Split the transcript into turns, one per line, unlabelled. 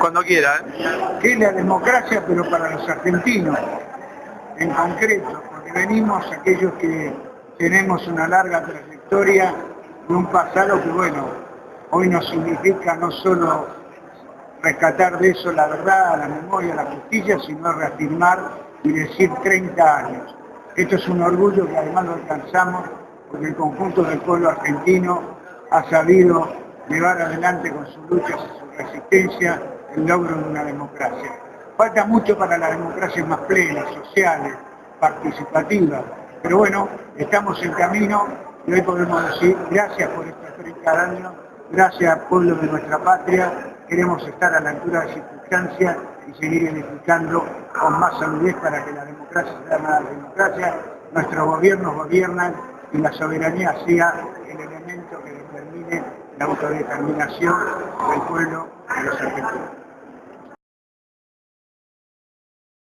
Cuando quiera, ¿eh?
¿Qué es la democracia, pero para los argentinos en concreto? Porque venimos aquellos que tenemos una larga trayectoria y un pasado que, bueno, hoy nos significa no solo rescatar de eso la verdad, la memoria, la justicia, sino reafirmar y decir 30 años. Esto es un orgullo que además lo alcanzamos porque el conjunto del pueblo argentino ha sabido llevar adelante con sus luchas y su resistencia el logro de una democracia. Falta mucho para la democracia más plena, sociales, participativa, pero bueno, estamos en camino y hoy podemos decir gracias por estos 30 años, gracias pueblo de nuestra patria, queremos estar a la altura de circunstancias y seguir edificando con más solidez para que la democracia sea más democracia, nuestros gobiernos gobiernan y la soberanía sea el elemento que determine la autodeterminación del pueblo de los argentinos.